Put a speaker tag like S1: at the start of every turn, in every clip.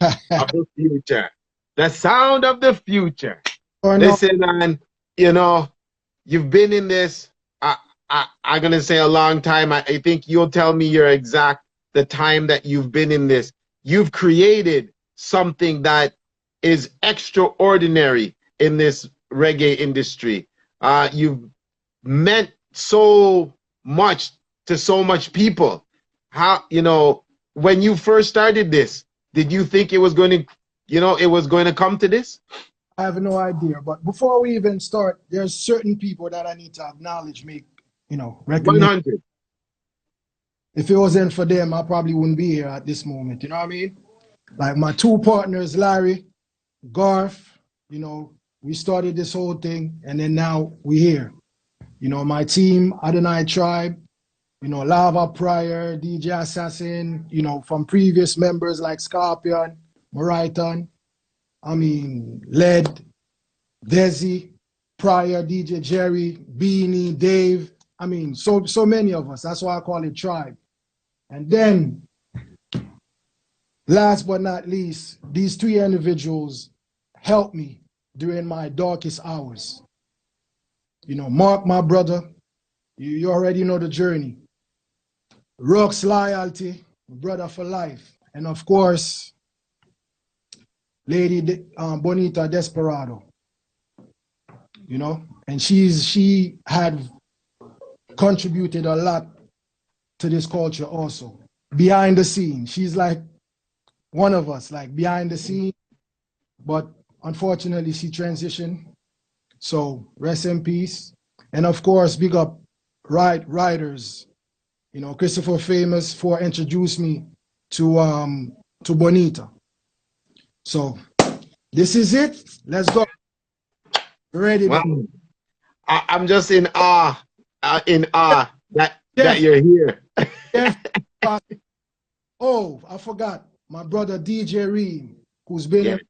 S1: of the future. The sound of the future.
S2: Or no,
S1: Listen, man, you know, you've been in this, I'm going to say a long time. I think you'll tell me your exact, the time that you've been in this. You've created something that is extraordinary in this reggae industry. You've meant so much to so much people. How, you know, when you first started this, did you think it was going to, you know, it was going to come to this?
S2: I have no idea. But before we even start, there's certain people that I need to acknowledge, make, recognition.
S1: 100.
S2: If it wasn't for them, I probably wouldn't be here at this moment. You know what I mean? Like my two partners, Larry, Garth, we started this whole thing, and then now we're here. My team, ADONAI Tribe, Lava Pryor, DJ Assassin, from previous members like Scorpion, Mariton, Led, Desi, Pryor, DJ Jerry, Beanie, Dave. So many of us. That's why I call it Tribe. And then, last but not least, these three individuals helped me during my darkest hours. Mark, my brother, you already know the journey. Rock's Loyalty, brother for life. And of course, Lady Bonita Desperado. And she had contributed a lot to this culture also. Behind the scene. She's like one of us, like behind the scene. But unfortunately, she transitioned. So rest in peace. And of course, big up writers. Christopher Famous for introduced me to Bonita. So this is it. Let's go. Ready?
S1: Wow. I'm just in awe that you're here.
S2: Oh, I forgot. My brother DJ Reem, who's been here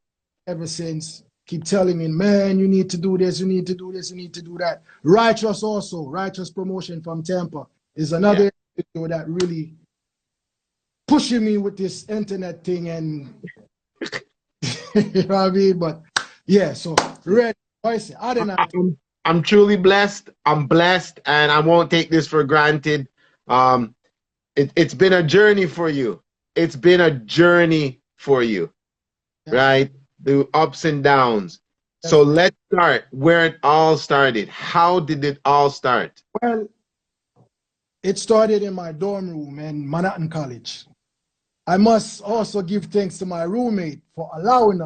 S2: ever since, keep telling me, man, you need to do this, you need to do this, you need to do that. Righteous also, Righteous Promotion from Tampa is another video that really pushing me with this internet thing, and you know what I mean? But yeah, so ready.
S1: I'm truly blessed. I'm blessed, and I won't take this for granted. It's been a journey for you. It's been a journey for you, right? The ups and downs. So let's start where it all started. How did it all start?
S2: Well, it started in my dorm room in Manhattan College. I must also give thanks to my roommate for allowing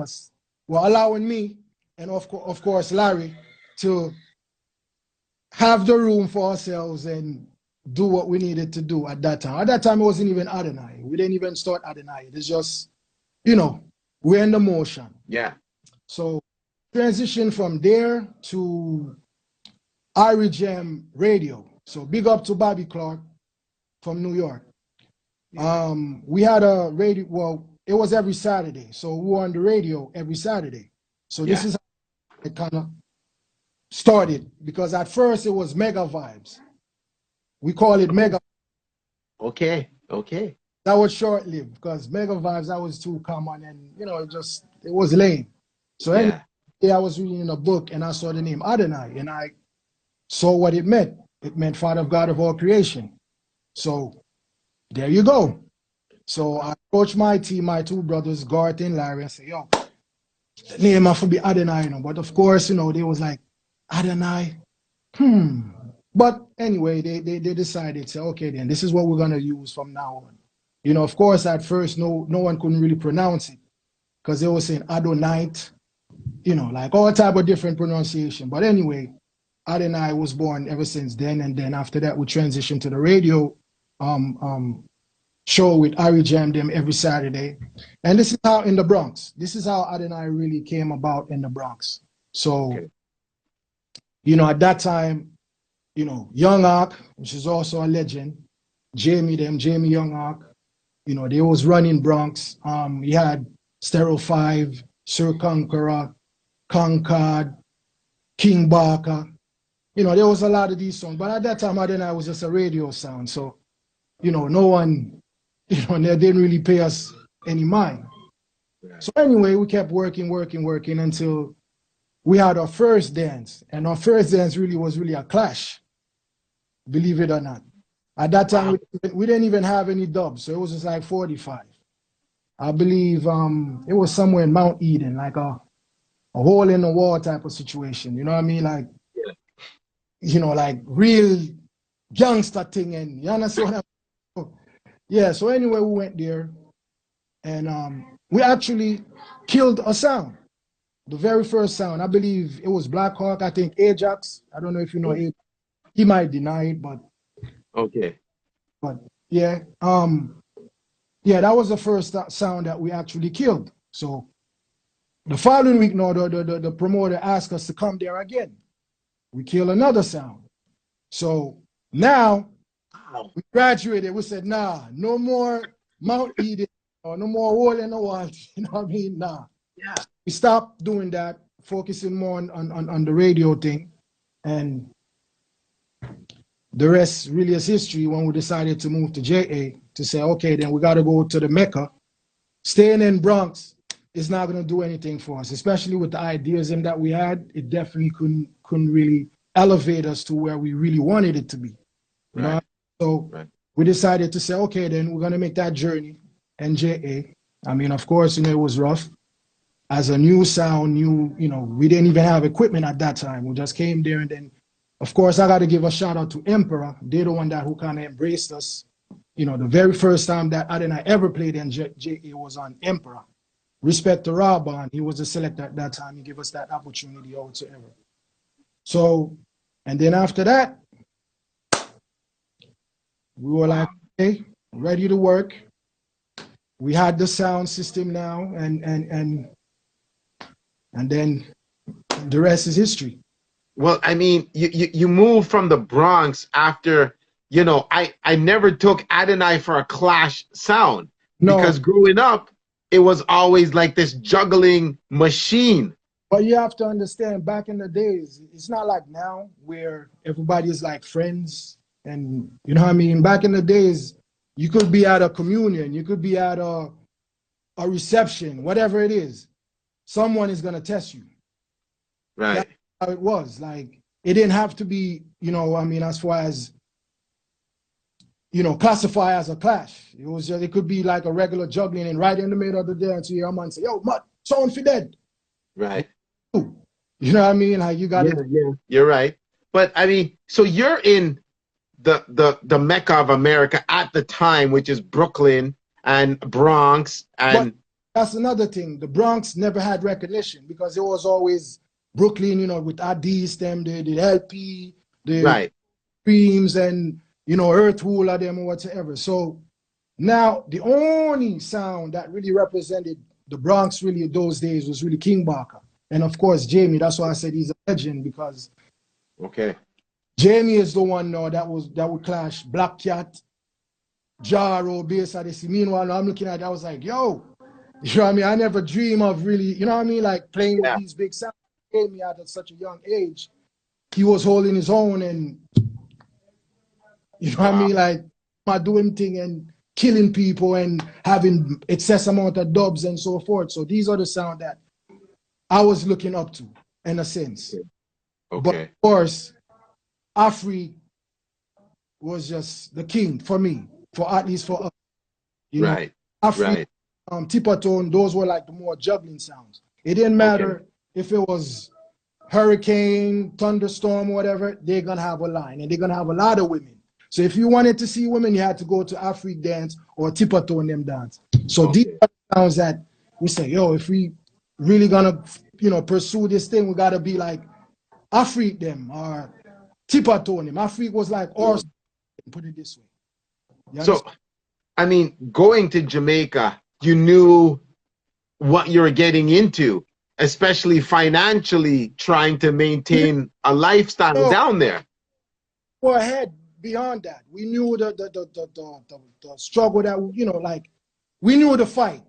S2: me, and of course Larry, to have the room for ourselves and do what we needed to do at that time. At that time, it wasn't even ADONAI. We didn't even start ADONAI. It's just, we're in the motion.
S1: Yeah.
S2: So transition from there to REGM Radio. So big up to Bobby Clark from New York. We had a radio, well, it was every Saturday. So we were on the radio every Saturday. So this is how it kind of started, because at first it was Mega Vibes. We call it Mega.
S1: Okay.
S2: That was short-lived because Mega Vibes, that was too common, and it was lame. So anyway, I was reading a book and I saw the name ADONAI, and I saw what it meant. It meant Father of God of all creation. So there you go. So I approached my team, my two brothers, Garth and Larry, and said, yo, the name have to be ADONAI. But of course, they was like, ADONAI, But anyway, they decided, say, okay, then this is what we're going to use from now on. Of course, at first, no one couldn't really pronounce it because they were saying ADONAI, like all type of different pronunciation. But anyway, ADONAI was born ever since then. And then after that, we transitioned to the radio show with REGM them every Saturday. And this is how in the Bronx, this is how ADONAI really came about in the Bronx. So, at that time, Young Ark, which is also a legend, Jamie Young Ark, they was running Bronx. He had Stereo 5, Sir Conqueror, Concord, King Barker. There was a lot of these songs. But at that time, ADONAI was just a radio sound. So, no one, they didn't really pay us any mind.
S1: Right.
S2: So anyway, we kept working until we had our first dance. And our first dance really was really a clash, believe it or not. At that time,
S1: Wow.
S2: we didn't even have any dubs. So it was just like 45. I believe it was somewhere in Mount Eden, like a hole in the wall type of situation. You know what I mean? Like,
S1: Yeah.
S2: like real gangster thing. And you understand what I mean? Yeah, so anyway, we went there and we actually killed a sound. The very first sound, I believe it was Black Hawk, I think Ajax. I don't know if you know Ajax. He might deny it,
S1: Okay.
S2: but yeah. Yeah, that was the first sound that we actually killed. So the following week, no, the promoter asked us to come there again. We kill another sound. So now we graduated. We said, nah, no more Mount Eden or no more hole in the wall. You know what I mean? Nah.
S1: Yeah.
S2: We stopped doing that, focusing more on the radio thing. And the rest really is history when we decided to move to JA to say, okay, then we got to go to the Mecca. Staying in Bronx is not going to do anything for us, especially with the idealism that we had. It definitely couldn't really elevate us to where we really wanted it to be. You know? So we decided to say, okay, then we're going to make that journey NJA. I mean, of course, it was rough. As a new sound, we didn't even have equipment at that time. We just came there, and then, of course, I got to give a shout out to Emperor. They're the one who kind of embraced us. The very first time that ADONAI ever played in JA was on Emperor. Respect to Raban, he was a selector at that time. He gave us that opportunity whatsoever. So, and then after that, we were like, okay, ready to work. We had the sound system now, and then the rest is history.
S1: Well, I mean, you moved from the Bronx after, I never took ADONAI for a clash sound.
S2: No.
S1: Because growing up, it was always like this juggling machine.
S2: But you have to understand, back in the days, it's not like now where everybody is like friends. And you know what I mean? Back in the days, you could be at a communion, you could be at a reception, whatever it is. Someone is going to test you.
S1: Right.
S2: That's how it was. Like, it didn't have to be, as far as, classify as a clash. It could be like a regular juggling, and right in the middle of the dance, you hear a man say, yo, Matt, someone for dead.
S1: Right.
S2: You know what I mean? Like, you got it.
S1: Yeah, you're right. But I mean, so you're in the Mecca of America at the time, which is Brooklyn and Bronx. And
S2: but that's another thing. The Bronx never had recognition because it was always Brooklyn, with IDs, them, the LP, the Creams, and Earth Ruler them or whatever. So now the only sound that really represented the Bronx really those days was really King Barker. And of course Jamie, that's why I said he's a legend, because Jamie is the one now that would clash Black Cat, Jaro, Bass Odyssey. Meanwhile, I'm looking at it, I was like, yo, you know what I mean? I never dream of really, you know what I mean? Like playing with these big sounds. Jamie at such a young age, he was holding his own, and you know what I mean? Like, doing thing and killing people and having excess amount of dubs and so forth. So these are the sound that I was looking up to, in a sense. But of course, Afri was just the king for me, at least for us. Afri, Tipatone, those were like the more juggling sounds. It didn't matter if it was hurricane, thunderstorm, whatever, they're gonna have a line, and they're gonna have a lot of women. So if you wanted to see women, you had to go to Afri dance or Tipatone them dance. So these are the sounds that we say, yo, if we really gonna, pursue this thing, we gotta be like Afri them or Tipatone them. Afri was like, or put it this way.
S1: So, I mean, going to Jamaica, you knew what you were getting into, especially financially, trying to maintain a lifestyle down there.
S2: Go ahead. Beyond that, we knew the struggle that, like, we knew the fight.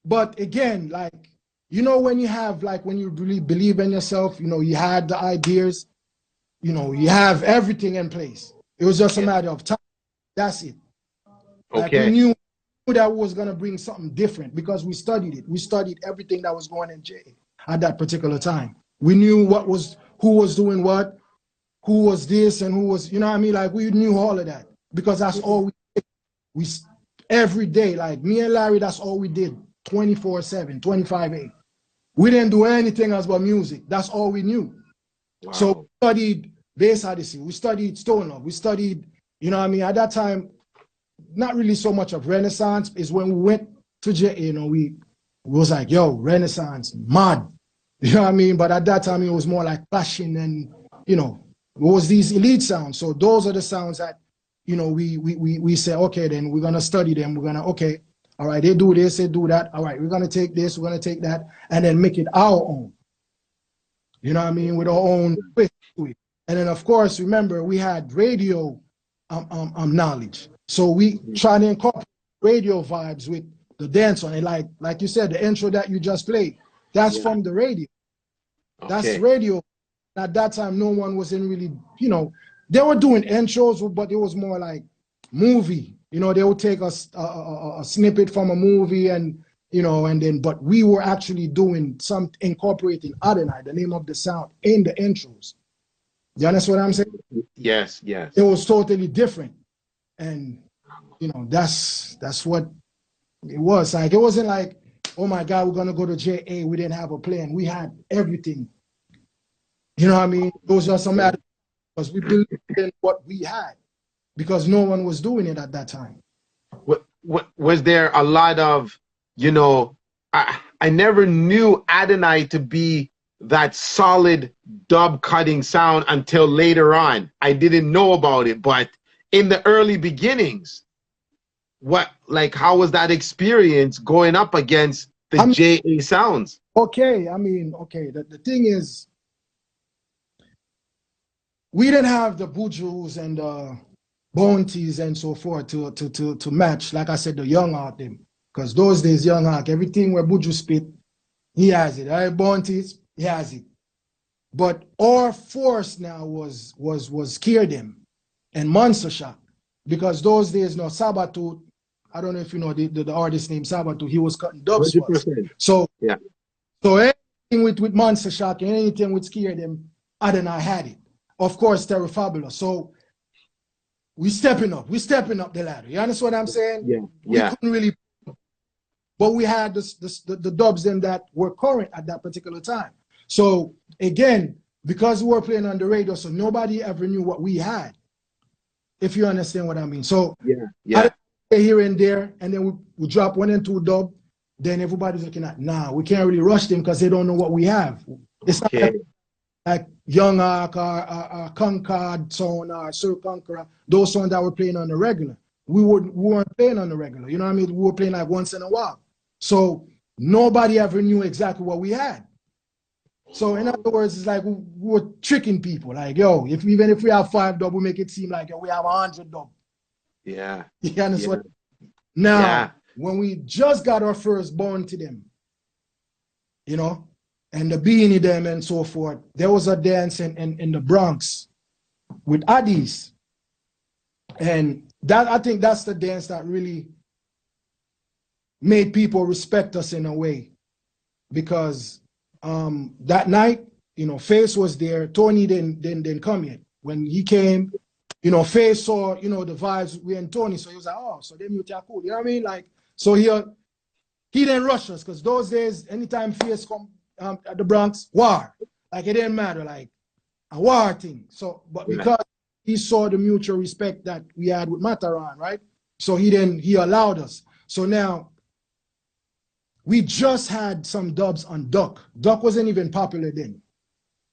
S2: But again, like, when you have, like, when you really believe in yourself, you had the ideas, you have everything in place. It was just a matter of time. That's it. Like, we knew that was going to bring something different because we studied it. We studied everything that was going in J at that particular time. We knew who was doing what, who was this and who was, you know what I mean? Like we knew all of that because that's all we did. We every day, like me and Larry, that's all we did 24/7, 25/8. We didn't do anything else but music. That's all we knew. Wow. So we studied bass odyssey. We studied stoner. We studied, you know what I mean? At that time, not really so much of Renaissance is when we went to J, you know, we was like, yo, Renaissance, mad. You know what I mean? But at that time, it was more like clashing and, you know, it was these elite sounds. So those are the sounds that, you know, we say, okay, then we're going to study them. We're going to, okay, all right, they do this, they do that. All right, we're going to take this, we're going to take that, and then make it our own. You know what I mean? With our own twist to it. And then, of course, remember, we had radio knowledge. So we try to incorporate radio vibes with the dance on it. Like you said, the intro that you just played, that's from the radio. Okay. That's radio. At that time, no one was in really, you know, they were doing intros, but it was more like movie. You know, they would take a snippet from a movie and, you know, and then, but we were actually doing some, incorporating ADONAI, the name of the sound, in the intros. You understand what I'm saying?
S1: Yes, yes.
S2: It was totally different. And, you know, that's what it was. Like, it wasn't like, oh my God, we're going to go to JA. We didn't have a plan. We had everything. You know what I mean? Those are some matters because we believed in what we had because no one was doing it at that time.
S1: Was there a lot of, you know, I never knew ADONAI to be that solid dub cutting sound until later on. I didn't know about it, but in the early beginnings, how was that experience going up against the JA sounds?
S2: Okay, I mean, okay, the thing is, we didn't have the Bujus and the Bounties and so forth to match, like I said, the Young Heart them. Because those days, Young Heart, everything where Buju spit, he has it. All right, Bounties, he has it. But our force now was Scare Them and Monster Shock. Because those days, no, Sabatooth, I don't know if you know the artist named Sabatooth, he was cutting dub squats. So, yeah. So anything with Monster Shock and anything with Scare Them, ADONAI had it. Of course, Terror Fabulous. So we stepping up the ladder. You understand what I'm saying?
S1: Yeah.
S2: We couldn't really, but we had the dubs then that were current at that particular time. So again, because we were playing on the radio, so nobody ever knew what we had. If you understand what I mean. So
S1: yeah.
S2: Here and there, and then we drop 1 and 2 dub. Then everybody's looking at, nah, we can't really rush them because they don't know what we have. It's not like Young Ark or Concord sound or Sir Conqueror, those songs that were playing on the regular. We weren't playing on the regular, you know what I mean? We were playing like once in a while. So nobody ever knew exactly what we had. So in other words, it's like we were tricking people. Like, yo, even if we have 5 dub, we make it seem like, yo, we have 100 dub.
S1: Yeah.
S2: You understand? Now, when we just got our first Born to Them, you know, and the Beanie Them and so forth, there was a dance in the Bronx with Addies. And that, I think that's the dance that really made people respect us in a way. Because that night, you know, Face was there. Tony didn't come yet. When he came, you know, Face saw, you know, the vibes we and Tony. So he was like, oh, so them you are cool. You know what I mean? Like, so he didn't rush us because those days, anytime Face come at the Bronx, war. Like, it didn't matter, like a war thing. So, but because he saw the mutual respect that we had with Mataran, right? So he allowed us. So now we just had some dubs on Duck. Duck wasn't even popular then.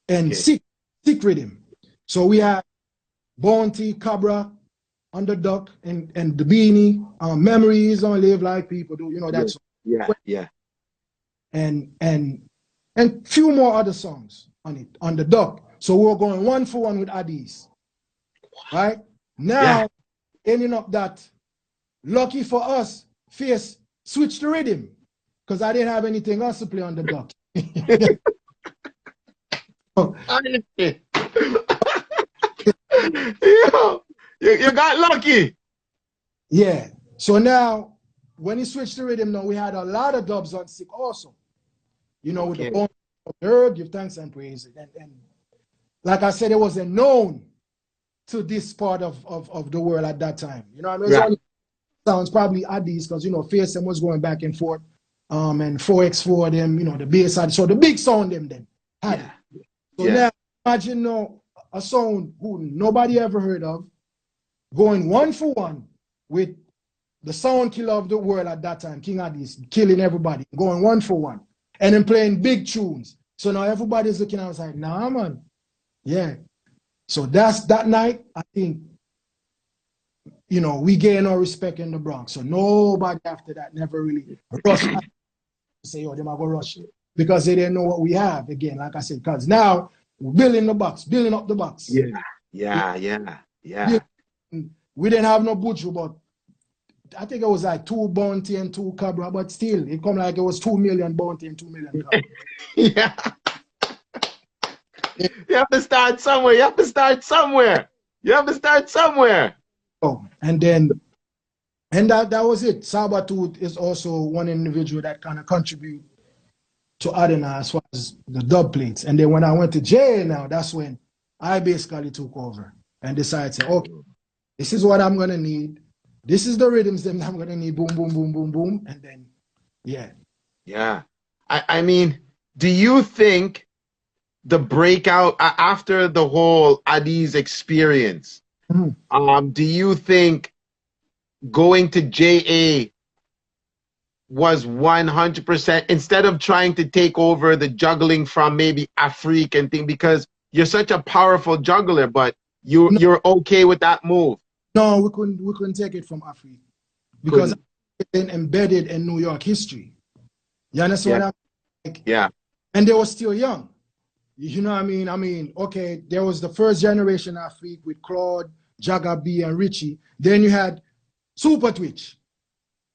S2: And Sick Rhythm. So we had Bounty, Cabra on the Duck and the Beanie, Memories Don't Live Like People Do, you know, that's and few more other songs on it, on the Duck. So we were going 1 for 1 with Addies. Right? Now, ending up that, lucky for us, Face switched the rhythm. Because I didn't have anything else to play on the Duck.
S1: You got lucky.
S2: Yeah. So now, when he switched to rhythm, now we had a lot of dubs on sick also. You know, with the
S1: Okay.
S2: bone of the earth, give thanks and praise. And like I said, it wasn't known to this part of the world at that time. You know, I mean, it's
S1: Right.
S2: only sounds probably Addies because, you know, FSM was going back and forth. And 4x4 them, you know, the bass side. So the big sound them then had
S1: Yeah.
S2: it. So
S1: Yeah.
S2: now imagine now a sound who nobody ever heard of going 1-for-1 with the sound killer of the world at that time, King Addies, killing everybody, going 1-for-1, and then playing big tunes. So now everybody's looking outside. Nah, man. Yeah. So that's that night, I think, you know, we gain our respect in the Bronx. So nobody after that never really rushed to say, oh, them are going to rush because they didn't know what we have. Again, like I said, because now we're building the box, building up the box.
S1: Yeah. Yeah. Yeah. Yeah.
S2: We didn't have no butcher, but I think it was like 2 bounty and 2 cabra, but still, it come like it was 2 million bounty and 2 million cabra.
S1: Yeah. You have to start somewhere. You have to start somewhere. You have to start somewhere.
S2: Oh, and then, and that was it. Sabatooth is also one individual that kind of contribute to ADONAI as far as the dub plates. And then when I went to jail now, that's when I basically took over and decided to say, okay, this is what I'm going to need. This is the rhythms that I'm going to need. Boom, boom, boom, boom, boom. And then, yeah.
S1: Yeah. I mean, do you think the breakout after the whole Addies experience, do you think going to JA was 100% instead of trying to take over the juggling from maybe Afrique and thing, because you're such a powerful juggler, but you're okay with that move?
S2: No, we couldn't take it from Afrique because it's been embedded in New York history. You understand what I'm like?
S1: Yeah.
S2: And they were still young. You know what I mean? I mean, okay, there was the first generation Afrique with Claude, Jaga B, and Richie. Then you had Super Twitch,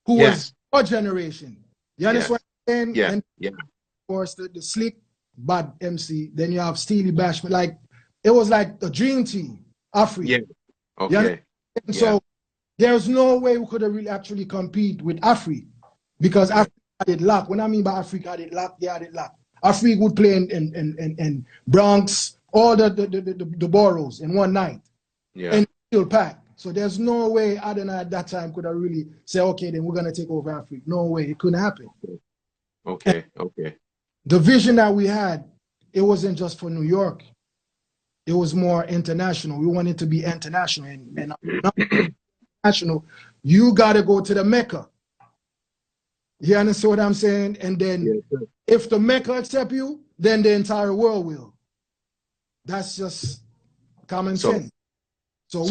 S2: who was our generation. You understand what I'm saying?
S1: Yeah.
S2: And
S1: yeah.
S2: of course, the slick, bad MC. Then you have Steely Bashman. Like, it was like a dream team, Afrique.
S1: Yeah. Okay.
S2: So there's no way we could have really actually compete with Afrique because Afrique had it locked. When I mean by Afrique had it locked, they had it locked. Afrique would play in Bronx, all the boroughs in one night.
S1: Yeah.
S2: And still packed. So there's no way ADONAI at that time could have really said, okay, then we're going to take over Afrique. No way. It couldn't happen.
S1: Okay. Okay.
S2: The vision that we had, it wasn't just for New York. It was more international. We wanted to be international. And international, you got to go to the Mecca. You understand what I'm saying? And then if the Mecca accept you, then the entire world will. That's just common sense. So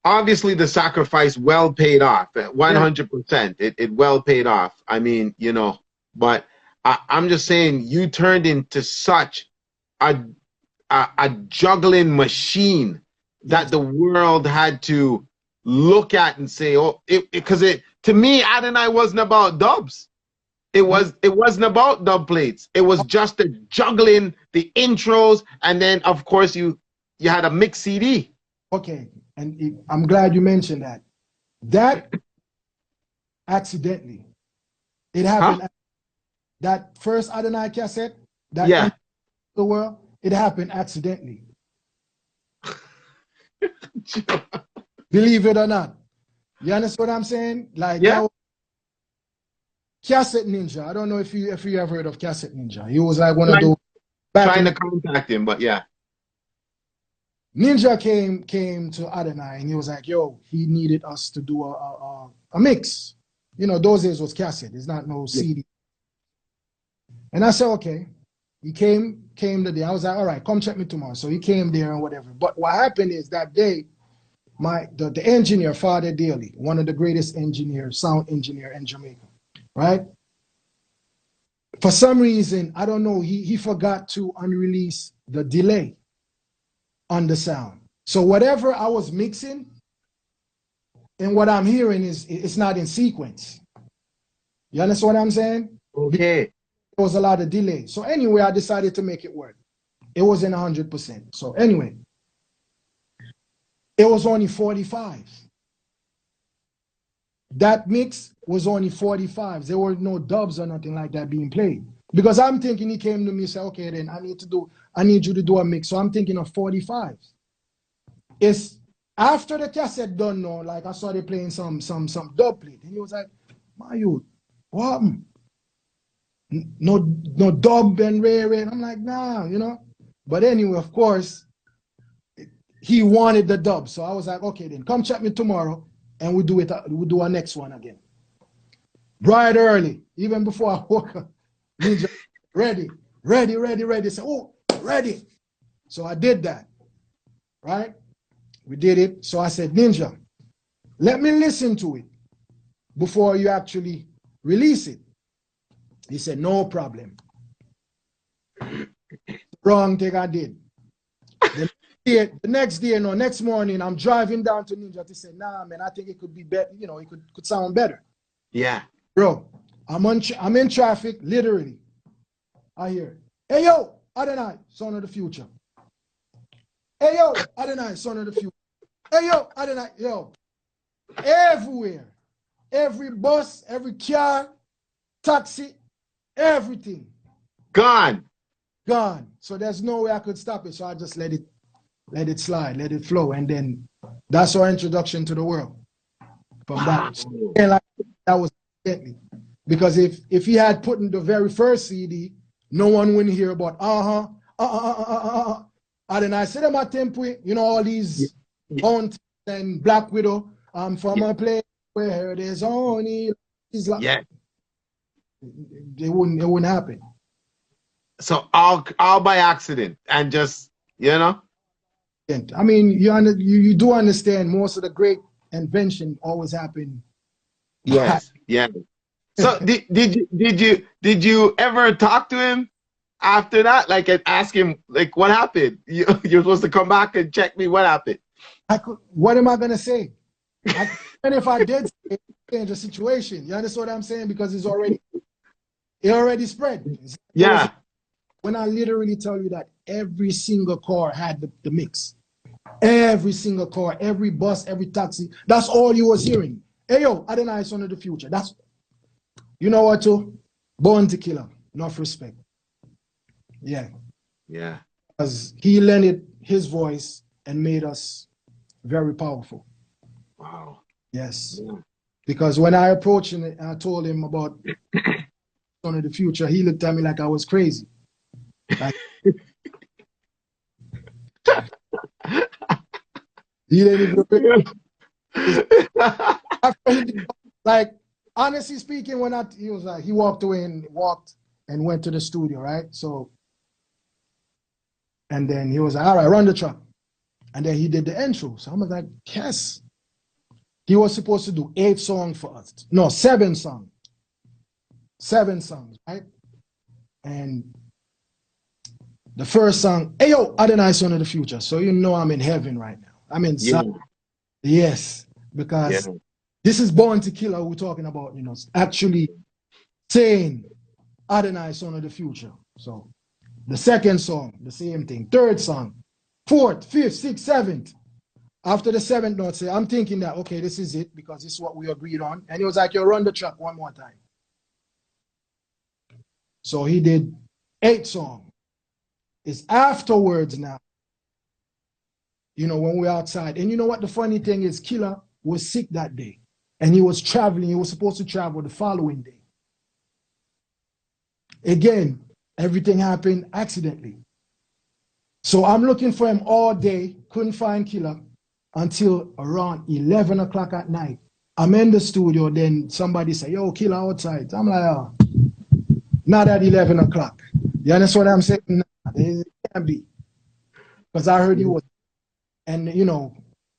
S1: obviously the sacrifice well paid off. 100%. It well paid off. I mean, you know, but I'm just saying you turned into such a juggling machine that the world had to look at and say, oh, because to me, ADONAI wasn't about dubs. It wasn't about dub plates. It was just the juggling, the intros, and then of course you had a mix CD.
S2: Okay, and I'm glad you mentioned that. That accidentally, it happened.
S1: Huh?
S2: That first ADONAI cassette, that the world, it happened accidentally. Believe it or not. You understand what I'm saying? Like Cassette Ninja. I don't know if you ever heard of Cassette Ninja. He was like one of those
S1: trying to contact him, but yeah.
S2: Ninja came to ADONAI and he was like, yo, he needed us to do a mix. You know, those days was cassette. It's not no CD. And I said, okay. He came the day. I was like, all right, come check me tomorrow. So he came there and whatever. But what happened is that day, the engineer, Father Daly, one of the greatest engineers, sound engineer in Jamaica, right? For some reason, I don't know, he forgot to unrelease the delay on the sound. So whatever I was mixing and what I'm hearing it's not in sequence. You understand what I'm saying?
S1: Okay.
S2: There was a lot of delay. So anyway, I decided to make it work. It wasn't 100%. So anyway, it was only 45. that mix was only 45s. There were no dubs or nothing like that being played. Because I'm thinking he came to me and said, okay, then I need you to do a mix. So I'm thinking of 45s. It's after the cassette done now, like I started playing some dub plate. And he was like, my youth, what happened? No dub and Ray. And I'm like, nah, you know. But anyway, of course, he wanted the dub. So I was like, okay, then come check me tomorrow and we'll do our next one again. Bright early, even before I woke up. Ninja, ready. Say, oh, ready. So I did that, right? We did it. So I said, Ninja, let me listen to it before you actually release it. He said, no problem. Wrong thing I did. The next morning, I'm driving down to Ninja to say, nah, man, I think it could be better. You know, it could sound better.
S1: Yeah.
S2: Bro, I'm in traffic, literally. I hear, hey, yo, ADONAI, son of the future. Hey, yo, ADONAI, son of the future. Hey, yo, ADONAI, yo. Everywhere. Every bus, every car, taxi, everything.
S1: Gone.
S2: So there's no way I could stop it. So I just let it slide, let it flow. And then that's our introduction to the world. From that. And like, that was deadly. Because if he had put in the very first CD, no one wouldn't hear about ADONAI said my tempo, you know, all these Hunt and Black Widow, from a place where there's only like, it wouldn't happen.
S1: So all by accident and just, you know.
S2: I mean, you do understand most of the great invention always happen.
S1: Yes, yeah. So did you ever talk to him after that? Like, and ask him, like, what happened? You're supposed to come back and check me. What happened?
S2: What am I gonna say? And if I did change the situation, you understand what I'm saying? Because it already spread.
S1: Yeah.
S2: When I literally tell you that every single car had the mix, every single car, every bus, every taxi, that's all you was hearing. Hey yo, ADONAI, son of the future. That's, you know what, too? Born to kill him, enough respect. Yeah.
S1: Yeah.
S2: Because he lended his voice and made us very powerful.
S1: Wow.
S2: Yes.
S1: Yeah.
S2: Because when I approached him and I told him about son of the future, he looked at me like I was crazy. Like, he didn't even like, honestly speaking, he walked away and went to the studio, right? So, and then he was like, all right, run the track. And then he did the intro. So I'm like, yes. He was supposed to do 8 songs for us. No, 7 songs. 7 songs, right? And the first song, hey yo, ADONAI, son of the future. So you know I'm in heaven right now. I'm in Zion. Yes, because this is Born to Kill we're talking about, you know, actually saying ADONAI, son of the future. So the second song, the same thing. Third song, 4th, 5th, 6th, 7th. After the 7th note, say, I'm thinking that, okay, this is it because this is what we agreed on. And he was like, yo, run the track one more time. So he did 8 songs. It's afterwards now, you know, when we're outside. And you know what the funny thing is? Killer was sick that day. And he was traveling. He was supposed to travel the following day. Again, everything happened accidentally. So I'm looking for him all day. Couldn't find Killer until around 11 o'clock at night. I'm in the studio. Then somebody said, yo, Killer outside. I'm like, oh, not at 11 o'clock. You understand what I'm saying? No, it can't be. Because I heard he was, and you know,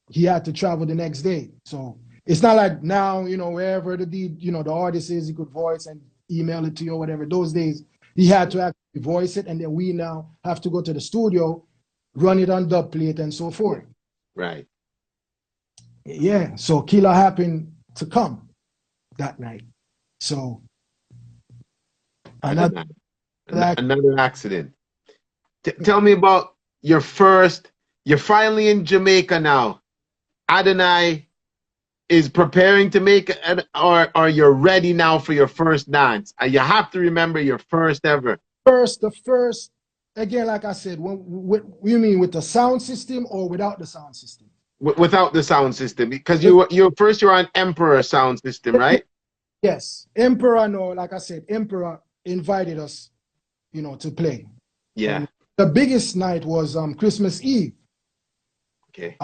S2: he had to travel the next day. So it's not like now, you know, wherever the artist is, he could voice and email it to you or whatever. Those days, he had to actually voice it, and then we now have to go to the studio, run it on dub plate and so forth.
S1: Right.
S2: Yeah. So Killer happened to come that night. So
S1: another accident. Tell me about your first. You're finally in Jamaica now. ADONAI is preparing to make an, or you're ready now for your first dance. You have to remember your first ever.
S2: The first, again, like I said, what you mean with the sound system or without the sound system?
S1: Without the sound system, because you're on Emperor sound system, right?
S2: Yes, Emperor. No, like I said, Emperor invited us, to play.
S1: Yeah.
S2: And the biggest night was Christmas Eve.
S1: Okay.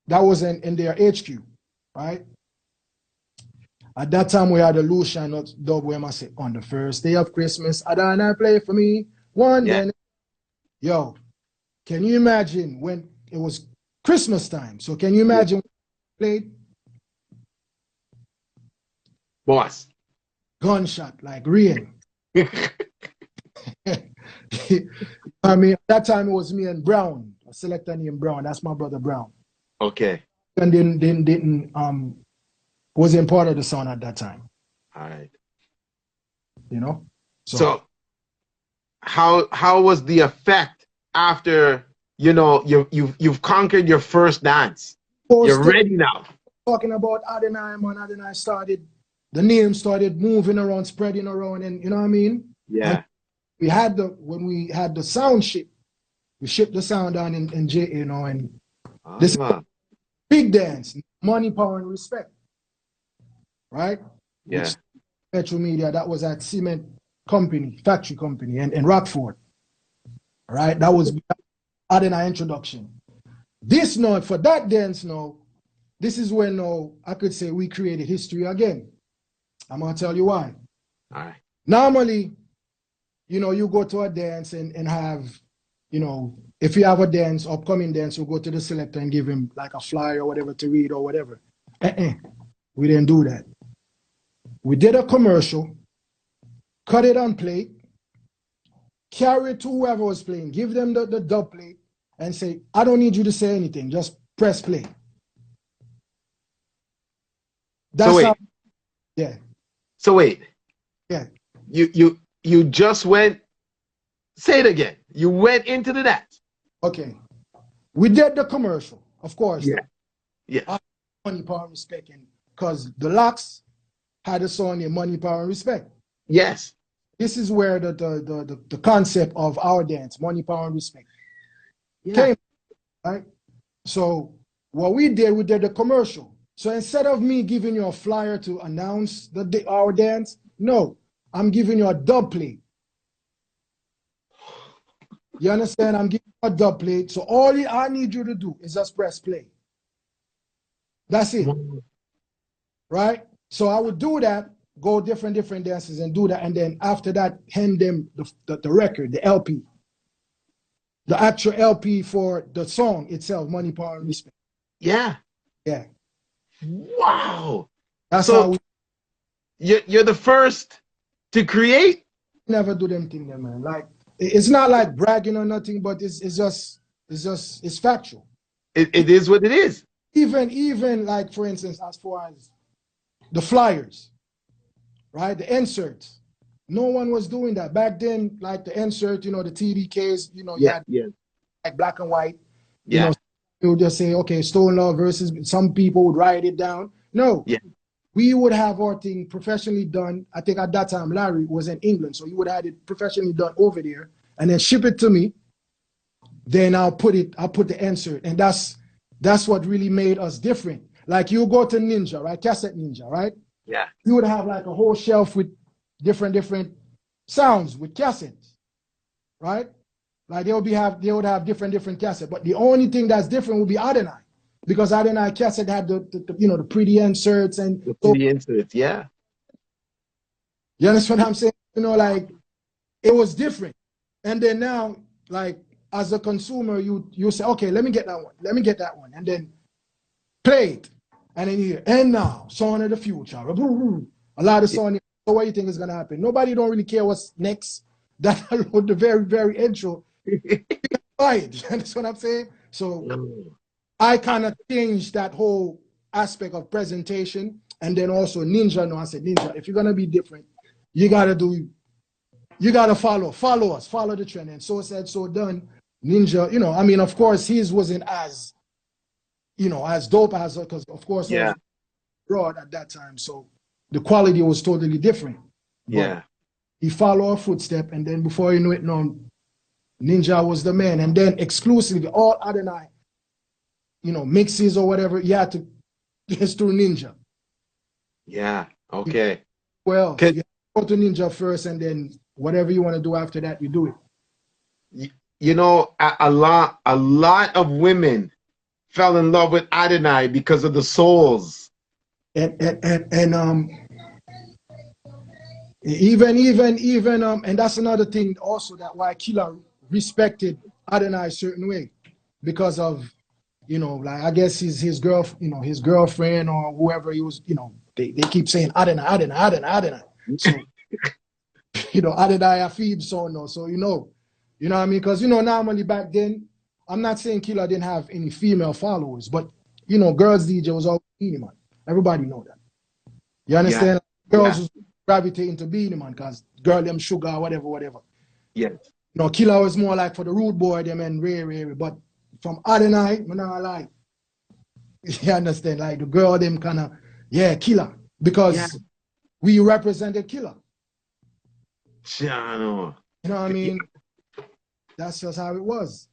S2: That was in their HQ, right? At that time, we had a Lucian dub where I said, on the first day of Christmas, ADONAI play for me. Then, yo, can you imagine when it was Christmas time? So can you imagine when we played?
S1: Boss.
S2: Gunshot, like rain. I mean, at that time it was me and Brown, a selector named Brown. That's my brother Brown.
S1: Okay.
S2: And didn't wasn't part of the sound at that time.
S1: All right.
S2: So
S1: how was the effect after you've conquered your first dance? You're ready now.
S2: Talking about ADONAI, man. ADONAI the name started moving around, spreading around, and you know what I mean?
S1: Yeah.
S2: And when we had the sound ship, we shipped the sound down in J, and this big dance, money, power, and respect. Right?
S1: Yeah.
S2: Which Metro Media, that was at Cement Company, Factory Company, in Rockford. Right? That was ADONAI introduction. This note, for that dance now, this is when I could say we created history again. I'm going to tell you why.
S1: All right.
S2: Normally, you go to a dance and have, if you have a dance, upcoming dance, you go to the selector and give him like a flyer or whatever to read or whatever. We didn't do that. We did a commercial, cut it on plate, carry it to whoever was playing, give them the dub plate, and say, I don't need you to say anything, just press play. That's how. Yeah.
S1: So wait.
S2: Yeah.
S1: You just went. Say it again. You went into the dance.
S2: Okay. We did the commercial, of course.
S1: Yeah. Yeah.
S2: Money, power, and respect, because the Locks had a song named Money, Power, and Respect.
S1: Yes.
S2: This is where the concept of our dance, Money, Power, and Respect, came. Right. So what we did the commercial. So instead of me giving you a flyer to announce our dance, no, I'm giving you a dub plate. You understand? I'm giving you a dub plate. So all I need you to do is just press play. That's it. Right? So I would do that, go different dances and do that. And then after that, hand them the record, the LP. The actual LP for the song itself, Money, Power, and Respect.
S1: Yeah.
S2: Yeah.
S1: Wow.
S2: That's how
S1: you're the first to create?
S2: Never do them thing there, man. Like, it's not like bragging or nothing, but it's factual.
S1: It is what it is.
S2: Even like, for instance, as far as the flyers, right? The inserts. No one was doing that. Back then, like the insert, the TDKs, you had like black and white.
S1: Yeah.
S2: You would just say, okay, Stone Love versus, some people would write it down. No.
S1: Yeah.
S2: We would have our thing professionally done. I think at that time, Larry was in England, so he would have it professionally done over there and then ship it to me. Then I'll put the insert. And that's what really made us different. Like you go to Ninja, right? Cassette Ninja, right?
S1: Yeah.
S2: You would have like a whole shelf with different sounds with cassettes, right? Like they would have different cassettes. But the only thing that's different would be ADONAI. Because ADONAI cassette had the pretty inserts and
S1: the pretty inserts, yeah.
S2: You understand what I'm saying? Like it was different. And then now, like as a consumer, you say, okay, let me get that one, and then play it, and then you hear, and now, Song of the Future, a lot of song. So what do you think is gonna happen? Nobody don't really care what's next. That the very, very intro. Buy it. You understand what I'm saying? So I kind of changed that whole aspect of presentation, and then also Ninja. No, I said, Ninja, if you're gonna be different, you gotta follow us, follow the trend. And so said, so done. Ninja, I mean, of course, his wasn't as you know, as dope as, because of course I
S1: Yeah.
S2: was abroad at that time, so the quality was totally different. But
S1: Yeah.
S2: he followed our footstep, and then before you know it, no, Ninja was the man, and then exclusively all ADONAI, you know, mixes or whatever, you had to just through Ninja.
S1: Yeah. Okay.
S2: Well,
S1: 'Cause
S2: you go to Ninja first, and then whatever you want to do after that, you do it.
S1: you know, a lot of women fell in love with Adonai because of the souls.
S2: And even and that's another thing also, that why Killer respected Adonai a certain way, because of, you know, like I guess his girl, you know, his girlfriend or whoever he was, you know, they keep saying Adonai, Adonai, Adonai, Adonai. So you know, Adonai a feed so no, so you know what I mean? Because you know, normally back then, I'm not saying Killer didn't have any female followers, but you know, girls DJ was always Beanie Man. Everybody know that. You
S1: Yeah.
S2: understand? Girls
S1: Yeah.
S2: was gravitating to Beanie Man because girl them sugar, whatever, whatever.
S1: Yes.
S2: You know, Killer was more like for the rude boy them and Ray. But from Adonai, man, I like, you understand? Like the girl them kind of, yeah, Killer.
S1: Yeah.
S2: Because we represented Killer.
S1: Shano.
S2: You know what I mean? That's just how it was.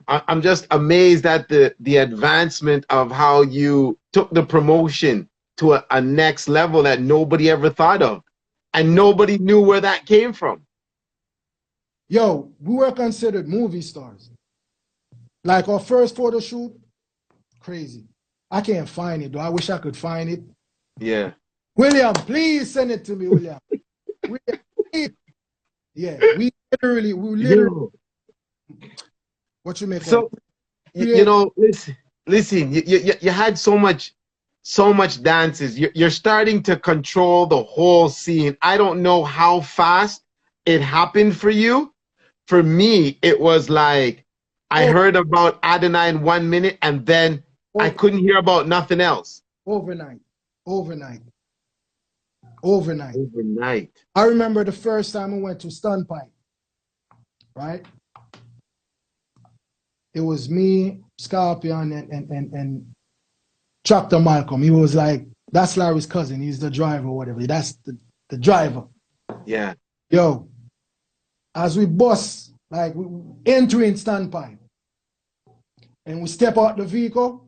S1: I'm just amazed at the advancement of how you took the promotion to a next level that nobody ever thought of, and nobody knew where that came from.
S2: Yo, we were considered movie stars. Like our first photo shoot, crazy. I can't find it though. I wish I could find it.
S1: Yeah.
S2: William, please send it to me, William. William, please. Yeah, we literally,
S1: Yo.
S2: what you make of
S1: So
S2: it?
S1: you know, listen. You had so much dances. You're starting to control the whole scene. I don't know how fast it happened for you. For me, it was like I
S2: Oh,
S1: heard about Adonai in 1 minute, and then I couldn't hear about nothing else.
S2: overnight, overnight, overnight.
S1: Overnight.
S2: I remember the first time I went to Stunpipe, right? It was me, Scorpion, and Tractor Malcolm. He was like, that's Larry's cousin. He's the driver, or whatever. That's the driver.
S1: Yeah.
S2: Yo, as we bust, like we entering Standpipe, and we step out the vehicle,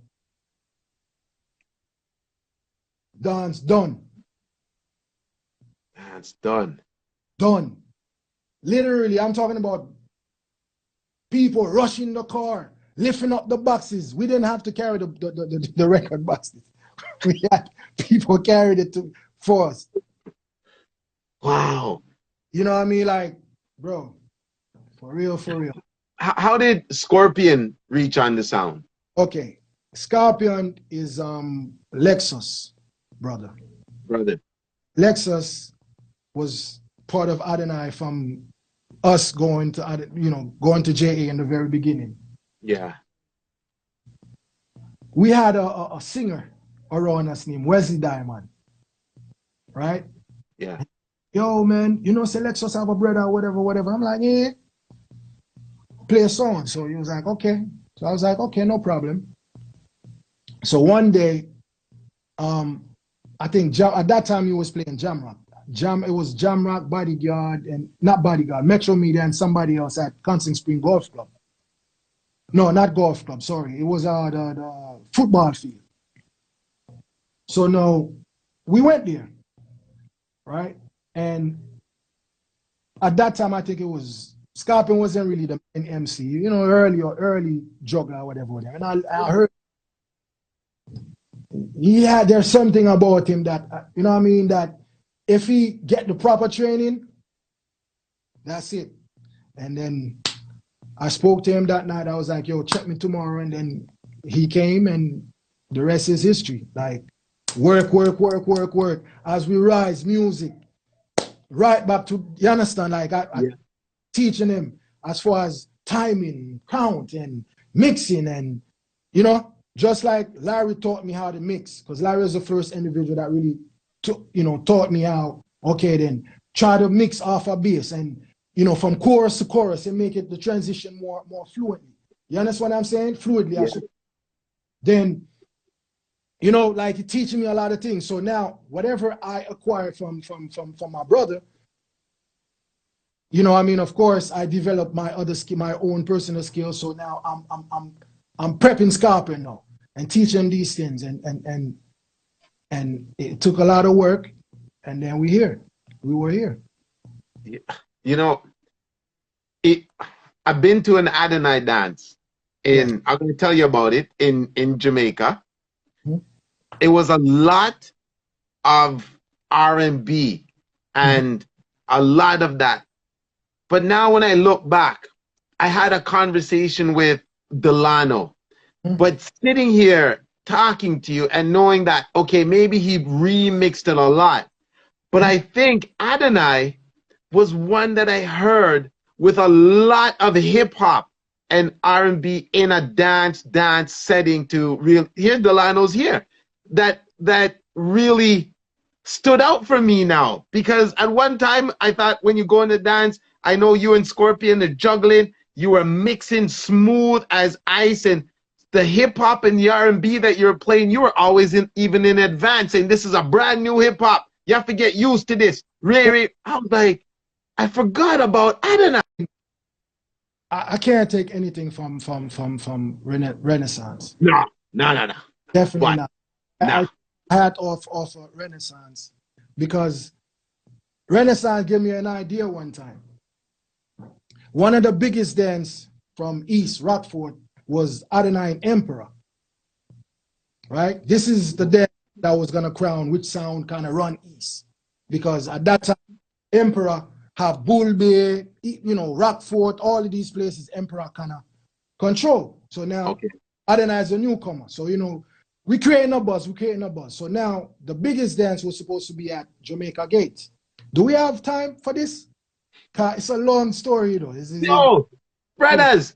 S2: dance done.
S1: That's done.
S2: Done. Literally, I'm talking about people rushing the car, lifting up the boxes. We didn't have to carry the record boxes. We had people carried it for us.
S1: Wow.
S2: You know what I mean? Like, bro, for real, for real.
S1: How did Scorpion reach on the sound?
S2: Okay. Scorpion is Lexus, brother.
S1: Brother.
S2: Lexus was part of Adonai from us going to, you know, going to JA in the very beginning.
S1: Yeah.
S2: We had a singer around us named Wesley Diamond, right?
S1: Yeah.
S2: Yo, man, you know, say Lexus have a brother or whatever, whatever. I'm like, yeah, play a song. So he was like, okay. So I was like, okay, no problem. So one day, I think at that time he was playing Jam Rock. It was Jam Rock, Bodyguard, and not Bodyguard, Metro Media, and somebody else at Constant Spring Golf Club. No, not golf club, sorry. It was the football field. So now we went there, right? And at that time, I think it was Scorpion wasn't really the main MC, you know, early juggler or whatever. And I heard there's something about him that, you know what I mean, that if he get the proper training, that's it. And then I spoke to him that night. I was like, yo, check me tomorrow. And then he came, and the rest is history. Like, work. As we rise, music, right back to, you understand? Like, I teaching him as far as timing, count, and mixing. And, you know, just like Larry taught me how to mix, because Larry was the first individual that really, taught me how, okay, then try to mix off a bass and, you know, from chorus to chorus and make it the transition more fluently. You understand what I'm saying? Fluidly.
S1: Yeah.
S2: then, you know, like he teaching me a lot of things. So now whatever I acquired from my brother, you know, I mean, of course, I developed my other skill, my own personal skills. So now I'm prepping Scorpion now and teaching these things, and it took a lot of work, and then we were here.
S1: You know, I've been to an Adonai dance
S2: Yes.
S1: I'm going to tell you about it in Jamaica.
S2: Mhm.
S1: It was a lot of R&B and a lot of that. But now when I look back, I had a conversation with Delano.
S2: Mhm.
S1: But sitting here talking to you and knowing that, okay, maybe he remixed it a lot. But I think Adonai was one that I heard with a lot of hip hop and R&B in a dance setting to real. Here, Delano's here. That really stood out for me now, because at one time I thought when you go in the dance, I know you and Scorpion are juggling, you were mixing smooth as ice, and the hip hop and the R&B that you're playing, you were always even in advance saying this is a brand new hip hop. You have to get used to this. Ray, I was like, I forgot about Adonai.
S2: I can't take anything from Renaissance.
S1: No, no, no, no.
S2: Definitely
S1: What?
S2: not.
S1: No.
S2: I had off Renaissance, because Renaissance gave me an idea one time. One of the biggest dance from East Rockford was Adonai Emperor, right? This is the dance that was gonna crown which sound kind of run East, because at that time Emperor have Bull Bay, you know, Rockford, all of these places Emperor kind of control. So now
S1: Okay.
S2: Adonai is a newcomer. So, you know, we creating a buzz. So now the biggest dance was supposed to be at Jamaica Gate. Do we have time for this? It's a long story, you know.
S1: No, brothers,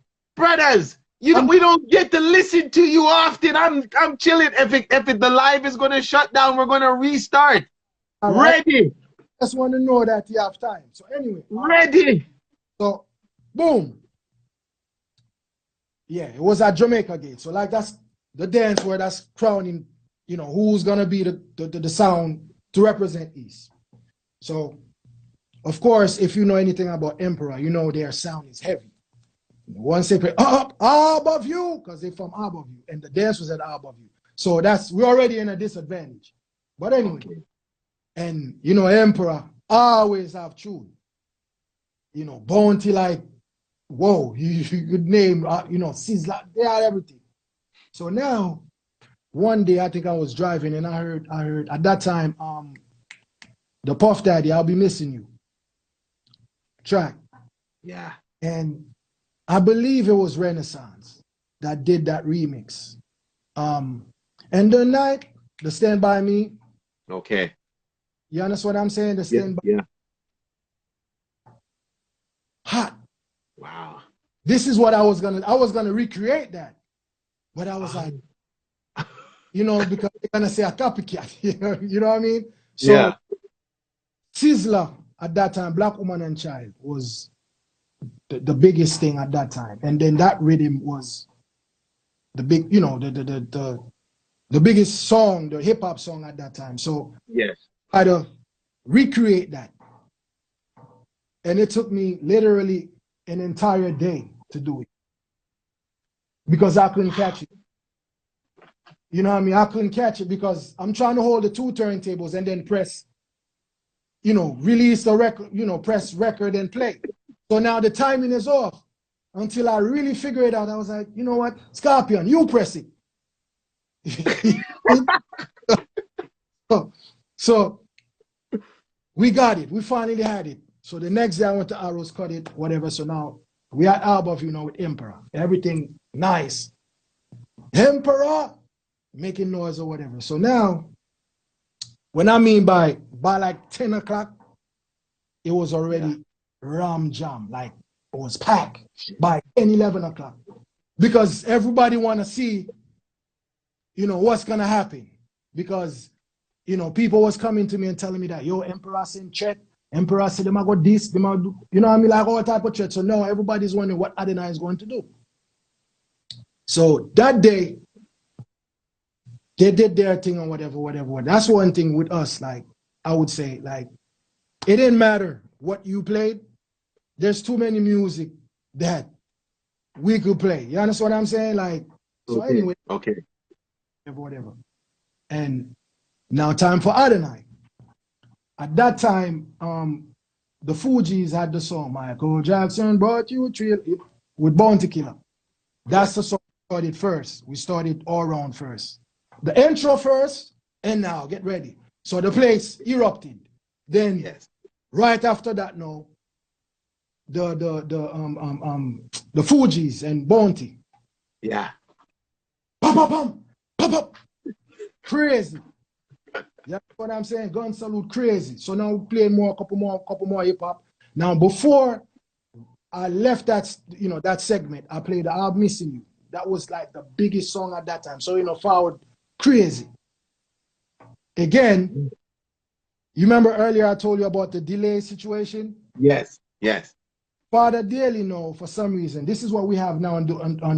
S1: we don't get to listen to you often. I'm chilling. If the live is gonna shut down, we're gonna restart.
S2: All right.
S1: Ready.
S2: Just want to know that you have time. So anyway.
S1: Ready.
S2: So boom. Yeah, it was at Jamaica Gate. So like that's the dance where that's crowning, you know, who's gonna be the sound to represent East. So of course, if you know anything about Emperor, you know their sound is heavy. Once they play up above you, because they're from above you, and the dance was at above you. So we're already in a disadvantage. But anyway, and you know, Emperor always have tune. You know, Bounty, like, whoa, you could name, you know, Sizzler, they had everything. So now, one day I think I was driving and I heard at that time, the Puff Daddy, I'll Be Missing You track.
S1: Yeah.
S2: And I believe it was Renaissance that did that remix. And the night, the Stand By Me.
S1: Okay.
S2: You understand what I'm saying? The Stand By
S1: Yeah.
S2: Hot.
S1: Wow.
S2: This is what I was gonna recreate that. But I was like, you know, because they're gonna say a copycat, you know what I mean? So
S1: yeah.
S2: Sizzler at that time, Black Woman and Child, was the biggest thing at that time. And then that rhythm was the big, you know, the biggest song, the hip hop song at that time. So
S1: yes,
S2: I had to recreate that. And it took me literally an entire day to do it, because I couldn't catch it. You know what I mean? I couldn't catch it because I'm trying to hold the two turntables and then press, you know, release the record, you know, press record and play. So now the timing is off until I really figure it out. I was like, you know what? Scorpion, you press it. So we got it. We finally had it. So the next day I went to Arrows, cut it, whatever. So now we at Album, you know, with Emperor. Everything nice. Emperor making noise or whatever. So now, when I mean by like 10 o'clock, it was already ram jam. Like it was packed by 10, 11 o'clock. Because everybody want to see, you know, what's going to happen. Because, you know, people was coming to me and telling me that, yo, Emperor sent check. Emperor said, them I got this, them I do, you know what I mean? Like all type of chat. So now everybody's wondering what Adonai is going to do. So that day, they did their thing or whatever. That's one thing with us. Like I would say, like it didn't matter what you played. There's too many music that we could play. You understand what I'm saying? Like so.
S1: Okay.
S2: Anyway,
S1: Okay.
S2: Whatever. And now time for Adonai. At that time, the Fugees had the song Michael Jackson brought you a trail with Bounty Killer. That's the song we started first. We started all round first. The intro first, and now get ready. So the place erupted. Then
S1: Yes.
S2: right after that, now the Fugees and Bounty.
S1: Yeah.
S2: Pop, pop, pop, pop, pop. Crazy. That's what I'm saying. Gun salute crazy. So now we play more, couple more hip hop. Now before I left that, that segment, I played I'm Missing You. That was like the biggest song at that time. So forward crazy. Again, you remember earlier I told you about the delay situation?
S1: Yes. Yes.
S2: Father Daily now, for some reason, this is what we have now on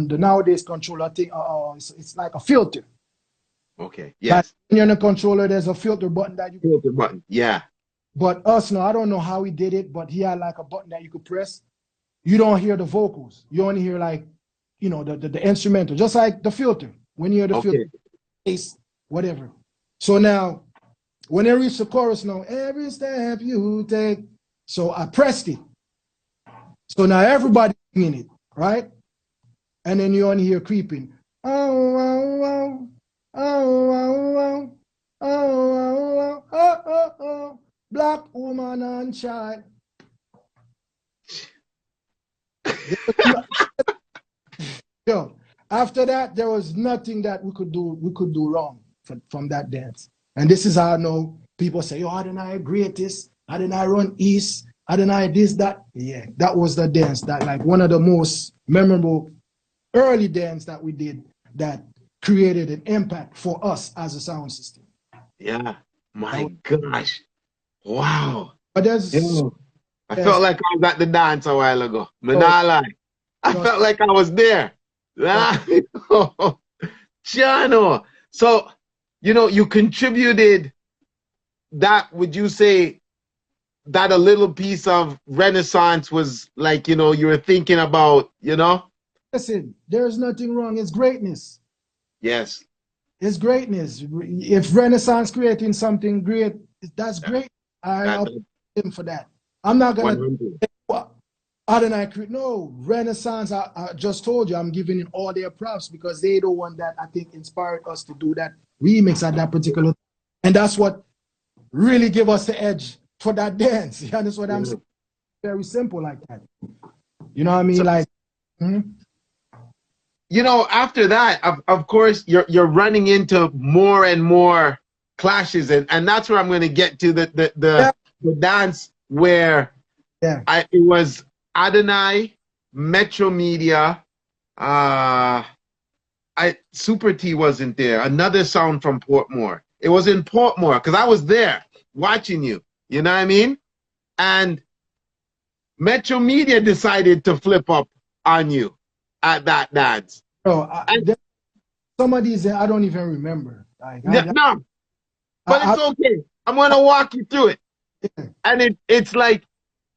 S2: the nowadays controller thing. It's like a filter.
S1: Okay. Yes.
S2: When you're in a controller, there's a filter button that you
S1: Filter button. Yeah.
S2: But us now, I don't know how he did it, but he had like a button that you could press. You don't hear the vocals. You only hear like, the instrumental, just like the filter. When you hear the filter, bass, whatever. So now, when I reach the chorus now, every step you take. So I pressed it. So now everybody's in it, right? And then you only hear creeping. Oh, oh, oh. Oh, oh, oh, oh, oh, oh, oh, oh, black woman and child. Yo, after that, there was nothing that we could do wrong from that dance. And this is how I know people say, yo, Adonai greatest, Adonai run east, Adonai this, that. Yeah, that was the dance that like one of the most memorable early dance that we did that created an impact for us as a sound system.
S1: Yeah. My gosh. Wow.
S2: But there's
S1: I felt like I was at the dance a while ago. I felt like I was there. Chano. So, you contributed that, would you say that a little piece of Renaissance was like, you were thinking about,
S2: Listen, there's nothing wrong. It's greatness.
S1: Yes.
S2: It's greatness. If Renaissance creating something great, that's great. I'll put him for that. I'm not going to say what Adonai create. No, Renaissance, I just told you, I'm giving it all their props because they the one that I think inspired us to do that remix at that particular time. And that's what really gave us the edge for that dance. You understand what I'm saying? Very simple like that. You know what I mean? So,
S1: after that, of course, you're running into more and more clashes, and that's where I'm going to get to the dance where it was Adonai, Metro Media, Super T wasn't there. Another sound from Portmore. It was in Portmore because I was there watching you. You know what I mean? And Metro Media decided to flip up on you at that dance.
S2: Bro, some of these I don't even remember. Like,
S1: no, but it's okay. I'm gonna walk you through it. Yeah. And it's like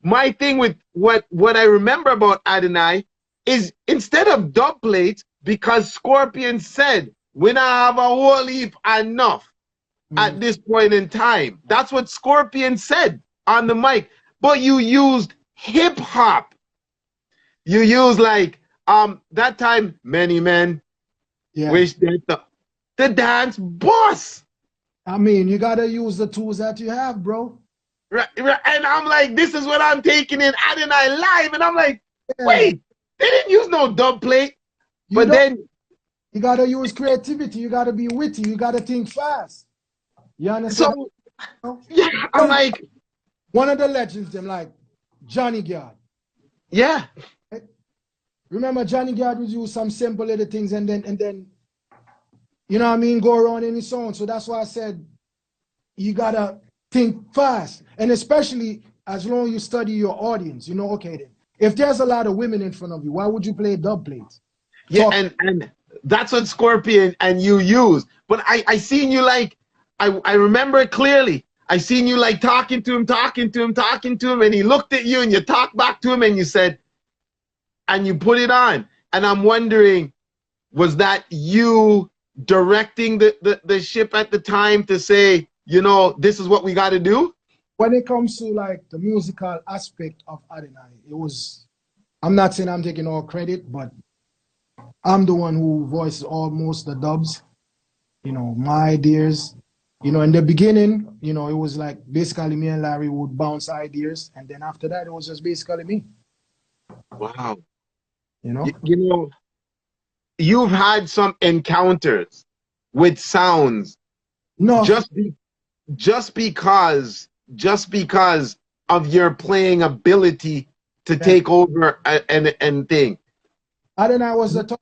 S1: my thing with what I remember about Adonai is instead of dub plates, because Scorpion said we not have a whole heap enough at this point in time. That's what Scorpion said on the mic. But you used hip hop. You used like that time many men wish that the dance boss.
S2: I mean, you gotta use the tools that you have, bro.
S1: Right, and I'm like, this is what I'm taking in Adonai live, and I'm like, wait, they didn't use no dub plate. But then
S2: you gotta use creativity. You gotta be witty. You gotta think fast. You understand?
S1: So yeah, I'm like
S2: one of the legends, them like Johnny Gard.
S1: Yeah.
S2: Right? Remember Johnny Gard would use some simple little things and then you know what I mean, go around in his song. So that's why I said you gotta think fast. And especially as long as you study your audience, you know, okay then. If there's a lot of women in front of you, why would you play dub plates?
S1: Yeah, and That's what Scorpion and you use. But I seen you like, I remember it clearly. I seen you like talking to him, and he looked at you and you talked back to him and you said, and you put it on. And I'm wondering, was that you directing the ship at the time to say, you know, this is what we got to do?
S2: When it comes to like the musical aspect of Adonai, it was, I'm not saying I'm taking all credit, but I'm the one who voiced almost the dubs, you know, my ideas. You know, in the beginning, you know, it was like basically me and Larry would bounce ideas. And then after that, it was just basically me,
S1: Wow.
S2: you know?
S1: You know, you've had some encounters with sounds
S2: No,
S1: just be, just because of your playing ability to
S2: yeah.
S1: take over and thing.
S2: Adonai was the top.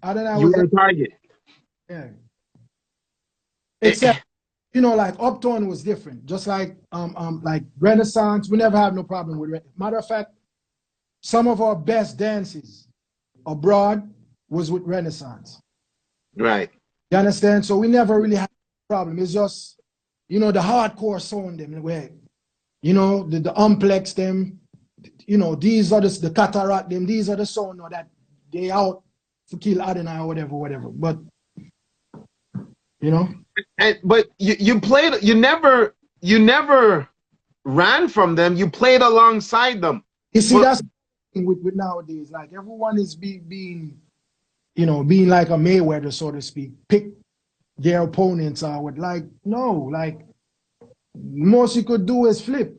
S2: Adonai
S1: You
S2: was
S1: were
S2: the,
S1: a target.
S2: yeah.
S1: Eh,
S2: Except, you know, like Uptown was different. Just like Renaissance, we never have no problem with it. Matter of fact, some of our best dances abroad was with Renaissance.
S1: right.
S2: You understand? So we never really had a problem. It's just, you know, the hardcore sound them where, you know, the Umplex them, you know, these are the cataract them, these are the sound that they out to kill Adonai or whatever. But you know,
S1: But you played. You never ran from them. You played alongside them.
S2: you see
S1: But
S2: that's with nowadays, like everyone is being, you know, being like a Mayweather, so to speak, pick their opponents out with like, no, like most you could do is flip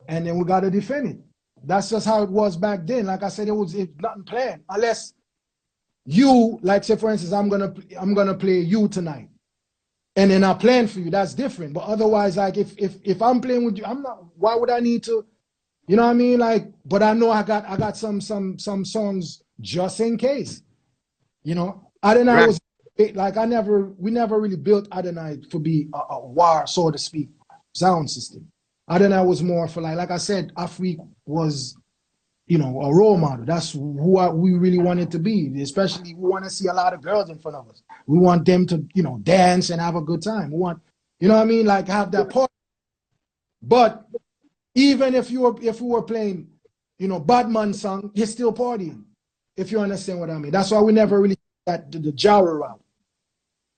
S2: and then we got to defend it. That's just how it was back then. Like I said, it nothing planned unless you, like say for instance, I'm gonna play you tonight, and then I plan for you. That's different. But otherwise, like if I'm playing with you, I'm not. Why would I need to? You know what I mean? Like, but I know I got some songs just in case. You know, Adonai
S1: right,
S2: was like we never really built Adonai to be a war, so to speak, sound system. Adonai was more for like I said, Afrik was, you know, a role model. That's who we really wanted to be. Especially we want to see a lot of girls in front of us. We want them to, you know, dance and have a good time. We want, you know what I mean, like have that part. But even if we were playing, you know, Badman song, you're still partying. If you understand what I mean. That's why we never really got the genre route.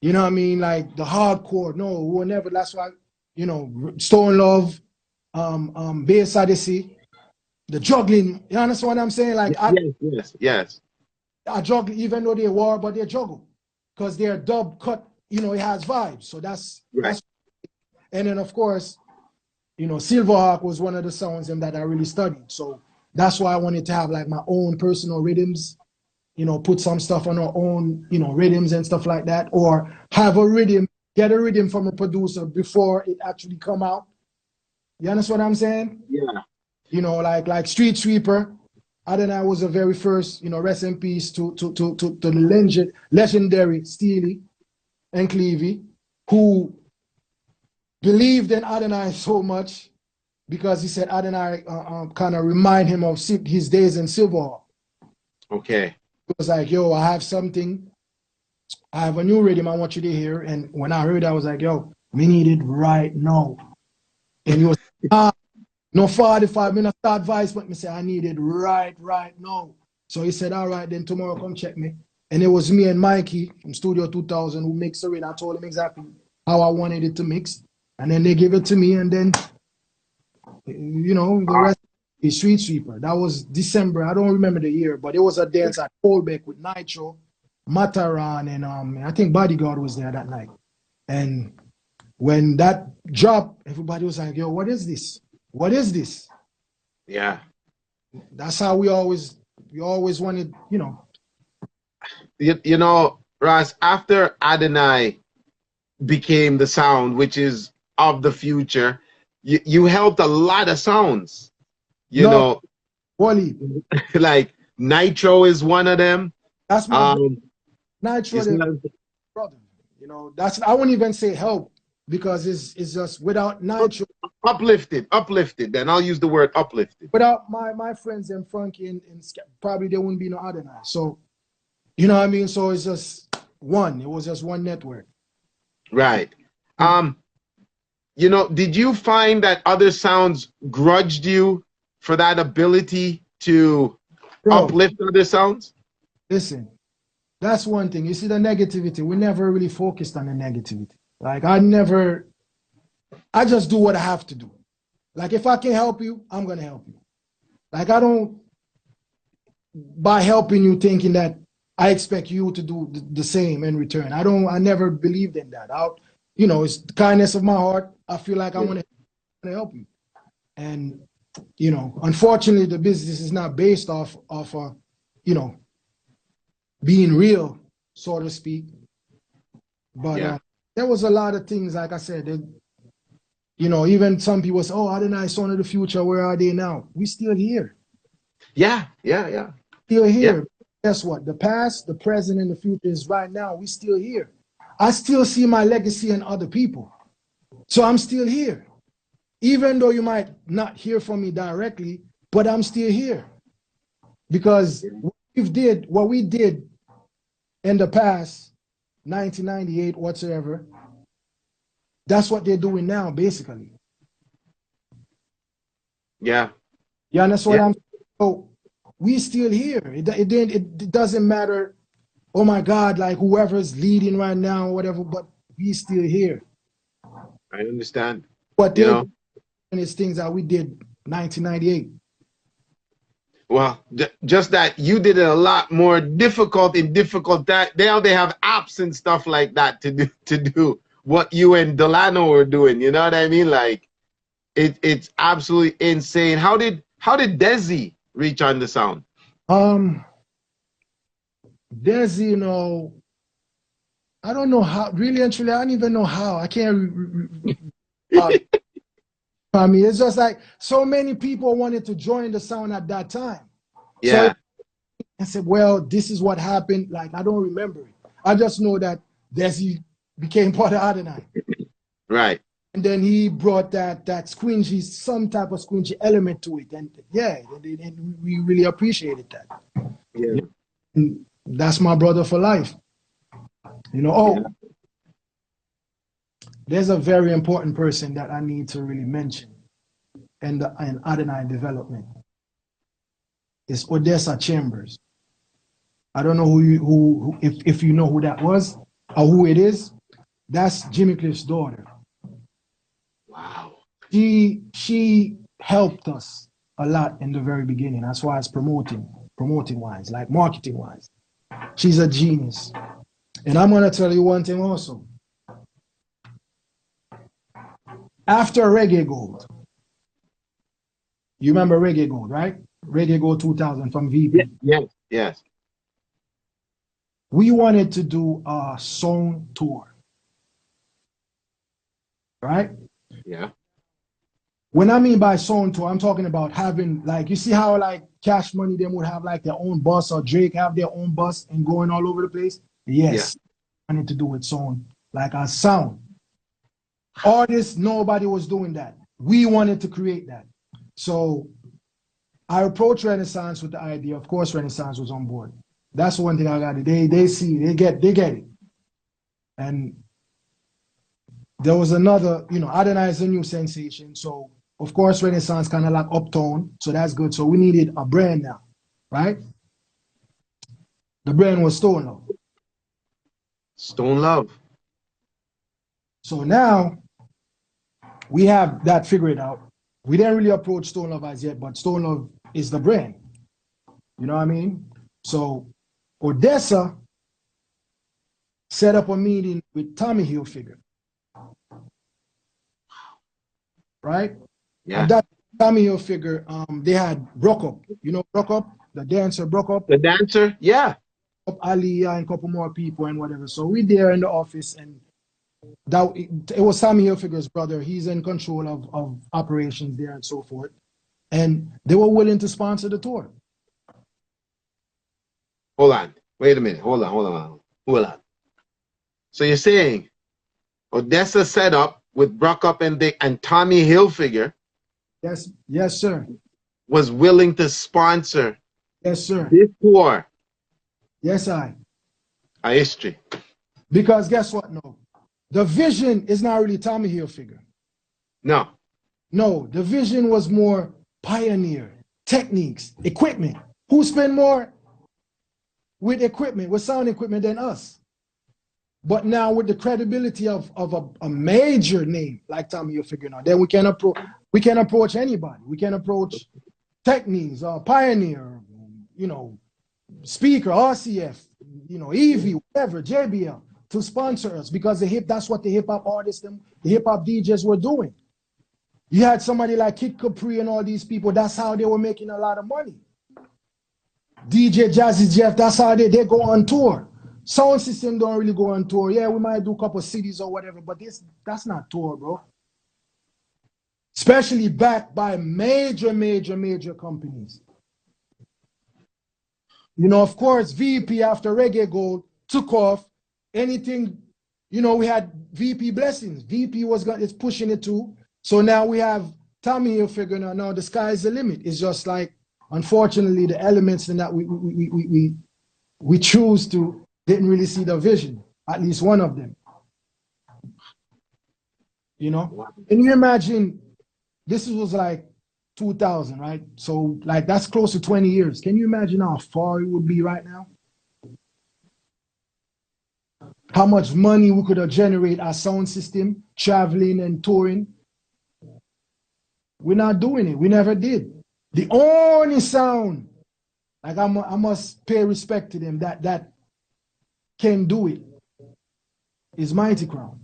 S2: You know what I mean? Like the hardcore. No, we were never. That's why, you know, Stone Love, Bass Odyssey, the juggling. You understand what I'm saying? Like
S1: yes.
S2: I juggle, even though they war, but they juggle because they're dub cut. You know, it has vibes. So
S1: Right.
S2: that's. And then of course, you know, Silverhawk was one of the sounds that I really studied. So that's why I wanted to have like my own personal rhythms, you know, put some stuff on our own, you know, rhythms and stuff like that, or have a rhythm, get a rhythm from a producer before it actually come out. You understand what I'm saying?
S1: Yeah.
S2: You know, like Street Sweeper. Adonai was the very first, you know, rest in peace to the legendary Steely and Clevie, who believed in Adonai so much because he said Adonai kind of remind him of his days in Silverhawk.
S1: Okay.
S2: It was like, yo, I have something. I have a new rhythm I want you to hear. And when I heard it, I was like, yo, we need it right now. And he was, no 45 minutes start advice, but me say, I need it right now. So he said, all right, then tomorrow come check me. And it was me and Mikey from Studio 2000 who mixed it. I told him exactly how I wanted it to mix. And then they gave it to me. And then, you know, the rest is Street Sweeper. That was December. I don't remember the year, but it was a dance at Colbeck with Nitro, Mataran, and I think Bodyguard was there that night. And when that dropped, everybody was like, yo, what is this? What is this?
S1: Yeah.
S2: That's how we always wanted, you know.
S1: You know, Ras, after Adonai became the sound, which is of the future, you helped a lot of sounds. You
S2: No,
S1: know,
S2: Wally,
S1: like Nitro is one of them.
S2: that's my Nitro,
S1: It's not,
S2: brother. You know, that's I wouldn't even say help because it's just without Nitro,
S1: uplifted. Then I'll use the word uplifted.
S2: without my friends and Frankie and probably there wouldn't be no Adonai. So You know what I mean? So it's just one. It was just one network.
S1: Right. You know, did you find that other sounds grudged you for that ability to
S2: Bro,
S1: uplift other sounds?
S2: listen, that's one thing. You see the negativity. We never really focused on the negativity. Like I just do what I have to do. Like if I can help you, I'm gonna help you. Like I don't by helping you thinking that I expect you to do the same in return. I never believed in that. It's the kindness of my heart. I feel like I want to help you. And, unfortunately the business is not based off you know, being real, so to speak. But there was a lot of things, like I said, that, even some people say, oh, ADONAI, Son of the Future, where are they now? We still here.
S1: Yeah.
S2: Still here. Guess what? The past, the present, and the future is right now. We still here. I still see my legacy in other people. So I'm still here. Even though you might not hear from me directly, but I'm still here. Because what we did in the past, 1998, whatsoever, that's what they're doing now, basically.
S1: Yeah.
S2: You understand what I'm saying? So we still here. It doesn't matter, oh my God, like whoever's leading right now or whatever, but we still here.
S1: I understand.
S2: But they're doing is things that we did 1998.
S1: Well, just that you did it a lot more difficult that now they have apps and stuff like that to do what you and Delano were doing. You know what I mean? Like it's absolutely insane. How did Desi reach on the sound?
S2: Desi, I don't know how. Really and truly, I don't even know how. I can't. I mean, it's just like so many people wanted to join the sound at that time.
S1: Yeah.
S2: So I said, well, this is what happened. Like, I don't remember it. I just know that Desi became part of ADONAI.
S1: Right.
S2: And then he brought that squingy, some type of squingy element to it. And and we really appreciated that.
S1: Yeah.
S2: And that's my brother for life. There's a very important person that I need to really mention in ADONAI development. It's Odessa Chambers. I don't know if you know who that was or who it is. That's Jimmy Cliff's daughter.
S1: Wow.
S2: She helped us a lot in the very beginning, as far as promoting wise, like marketing wise. She's a genius. And I'm gonna tell you one thing also. After Reggae Gold, you remember Reggae Gold, right? Reggae Gold 2000 from VP.
S1: Yes.
S2: We wanted to do a song tour, right?
S1: Yeah.
S2: When I mean by song tour, I'm talking about having, like, you see how like Cash Money them would have like their own bus, or Drake have their own bus and going all over the place? Yes. Yeah. I wanted to do it song, like a sound. Artists, nobody was doing that. We wanted to create that. So I approached Renaissance with the idea. Of course, Renaissance was on board. That's one thing I got. They see, they get it. And there was another, ADONAI is a new sensation. So of course, Renaissance kind of like uptone. So that's good. So we needed a brand now, right? The brand was Stone Love.
S1: Stone Love.
S2: So now we have that figured out. We didn't really approach Stone Love as yet, but Stone Love is the brand. You know what I mean? So Odessa set up a meeting with Tommy Hilfiger. Right?
S1: Yeah.
S2: And that Tommy Hilfiger, they had Brock Up. You know Brock Up? The dancer Brock Up?
S1: The dancer? Yeah.
S2: Ali and a couple more people and whatever. So we there in the office, and it was Tommy Hilfiger's brother. He's in control of operations there and so forth. And they were willing to sponsor the tour.
S1: Hold on. Wait a minute. Hold on. So you're saying Odessa set up with Brock Up and Tommy Hilfiger.
S2: Yes, sir.
S1: Was willing to sponsor.
S2: Yes, sir.
S1: This tour.
S2: Yes, I.
S1: A history.
S2: Because guess what? No, the vision is not really Tommy Hilfiger.
S1: No.
S2: No, the vision was more pioneer, techniques, equipment. Who spend more with equipment, with sound equipment than us? But now with the credibility of a major name like Tommy Hilfiger now, then we can approach anybody. We can approach Techniques, Pioneer, you know, Speaker, RCF, you know, Evie, whatever, JBL, to sponsor us because that's what the hip hop artists and the hip hop DJs were doing. You had somebody like Kid Capri and all these people, that's how they were making a lot of money. DJ Jazzy Jeff, that's how they go on tour. Sound System don't really go on tour. Yeah, we might do a couple cities or whatever, but that's not tour, bro. Especially backed by major companies. You know, of course, VP after Reggae Gold took off. Anything, you know, we had VP Blessings. VP is pushing it too. So now we have Tommy Hilfiger. Now the sky is the limit. It's just like, unfortunately, the elements in that we choose to didn't really see the vision. At least one of them. You know, can you imagine? This was like 2000, right? So like that's close to 20 years. Can you imagine how far it would be right now? How much money we could have generated our sound system, traveling and touring. We're not doing it. We never did. The only sound, like I must pay respect to them, that can do it is Mighty Crown.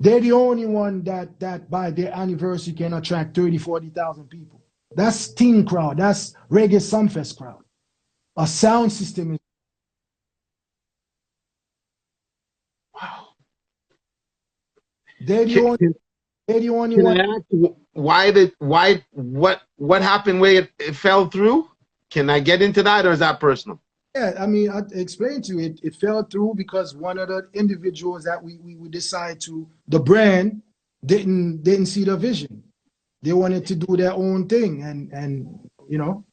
S2: They're the only one that by their anniversary can attract 30, 40,000 people. That's teen crowd. That's Reggae Sumfest crowd. A sound system is.
S1: Wow.
S2: They're the only
S1: Can
S2: one.
S1: I ask what happened where it fell through? Can I get into that, or is that personal?
S2: Yeah, I mean, I explained to you, it fell through because one of the individuals that we decided to, the brand didn't see the vision. They wanted to do their own thing, and you know,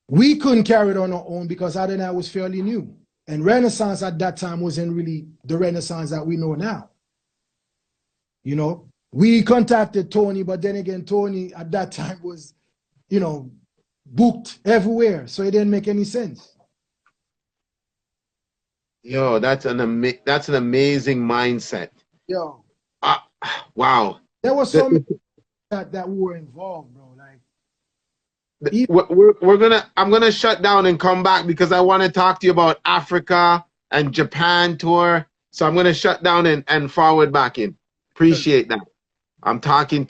S2: we couldn't carry it on our own because ADONAI was fairly new, and Renaissance at that time wasn't really the Renaissance that we know now. You know, we contacted Tony, but then again, Tony at that time was, you know, booked everywhere, so it didn't make any sense.
S1: Yo, that's an amazing mindset.
S2: Yo,
S1: wow.
S2: there was so many that we were involved, bro.
S1: Like, I'm gonna shut down and come back because I want to talk to you about Africa and Japan tour. So I'm gonna shut down and forward back in. Appreciate that. I'm talking.